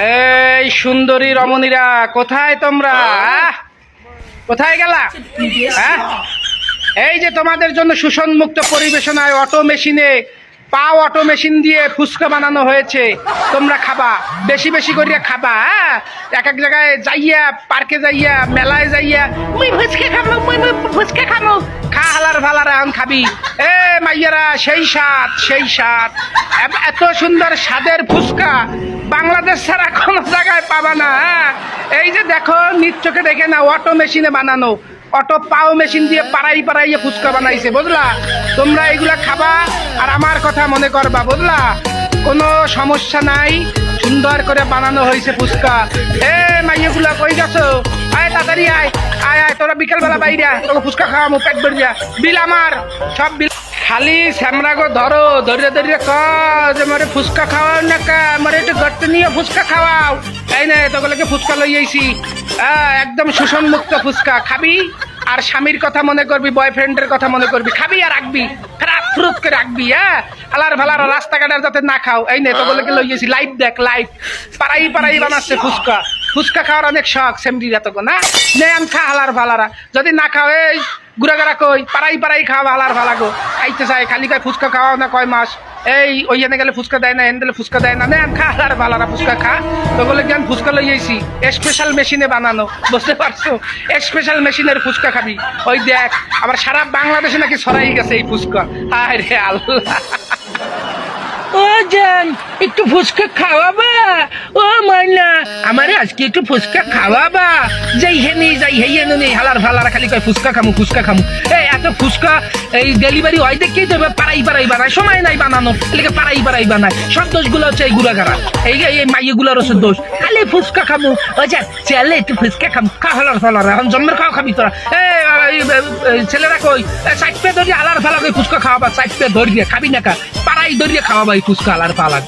এই সুন্দরী রমণীরা, কোথায় তোমরা? কোথায় গেলা? এই যে তোমাদের জন্য শোষণমুক্ত পরিবেশনায় অটো মেশিনে পাও অটো মেশিন দিয়ে ফুচকা বানানো হয়েছে। তোমরা খাবা, বেশি বেশি করিয়া খাবা। এক এক জায়গায় যাইয়া, পার্কে যাইয়া, মেলায় যাইয়া মুই ফুচকা খাবো, ফুচকা খাবো। খা হালার ভালার এখন খাবি। এ মাইয়ারা, সেই স্বাদ, সেই স্বাদ। এত সুন্দর স্বাদের ফুচকা বাংলাদেশ ছাড়া কোনো জায়গায় পাবা না। এই যে দেখো, নিজ চোখে দেখে না, অটো মেশিনে বানানো, অটো পাও মেশিন দিয়ে পাড়াইয়ে ফুচকা বানাইছে, বুঝলা? তোমরা এগুলা খাবা আর আমার কথা মনে করবা, বুঝলা? কোনো সমস্যা নাই, সুন্দর করে বানানো হয়েছে ফুচকা। এ মাইয়াগুলা কই গেছো? আয় তাড়াতাড়ি আয়, আয় আয়, তোরা বিকেলবেলা বাইরা, তোকে ফুচকা খাওয়ামো পেট ভরিয়া। বিল আমার, সব বিল। খালি শ্যামরাগো ধরো, ধরিয়ে ধরিয়ে যে মারে ফুচকা খাওয়াও না কা, মারে একটু গর্তে নিয়ে ফুচকা খাওয়াও। এই নে তোগুলোকে ফুচকা লই আইছি, একদম শোষণমুক্ত ফুচকা। খাবি আর স্বামীর কথা মনে করবি, বয়ফ্রেন্ডের কথা মনে করবি, খাবি আর রাখবি, ফেরাত ফুরুত করে রাখবি। আলার ভালার রাস্তাঘাটের যাতে না খাও। এই নে তোগুলোকে লই আইছি, লাইট দেখ, লাইট পাড়াই বানাচ্ছে ফুচকা। ফুচকা খাওয়ার অনেক শখ সেমরিরা তো না, নে আন খা হালার ভালারা। যদি না খাও, এই গুড়াগাড়া কই পাড়াই খাওয়া হালার ভালা গো। খাইতে চাই, খালি কয় ফুচকা খাওয়াও না কয় মাস। এই ওইখানে গেলে ফুচকা দেয় না, এনে গেলে ফুচকা দেয় না। নেন খা হালার ভালারা, ফুচকা খা। তো বলে জ্ঞান ফুচকা লই আইছি, স্পেশাল মেশিনে বানানো, বুঝতে পারছো? স্পেশাল মেশিনের ফুচকা খাবি। ওই দেখ, আবার সারা বাংলাদেশে নাকি ছড়াই গেছে এই ফুচকা। হায় রে আল্লাহ। ও জান, একটু ফুচকা খাওয়াবা? ও মাইনা, আমারে আজকে একটু ফুচকা খাওয়াবা? যাই হেনে নেই হালার ভালারা খালি কয় ফুচকা খামু। এই এত ফুচকা এই ডেলিভারি হয় দেখেই তো পাড়াই বানায়, সময় নাই বানানো, এলাকা পাড়াই বানায়। সব দোষগুলো হচ্ছে এই গুড়াগাড়া, এই মাইয়েগুলোর হচ্ছে দোষ। খালি ফুচকা খামু। ও যা চলে একটু ফুচকা খামু, খা হালার ভালারা। এখন জন্মের খাওয়া খাবি তোরা? ছেলেরা কই সাইড পে ধরিয়ে হালার ভালা ফুচকা খাওয়াবা, সাইড পে ধরিয়ে খাবি না কা, পাড়াই ধরিয়ে খাওয়াবা এই ফুচকা হালার ভালা।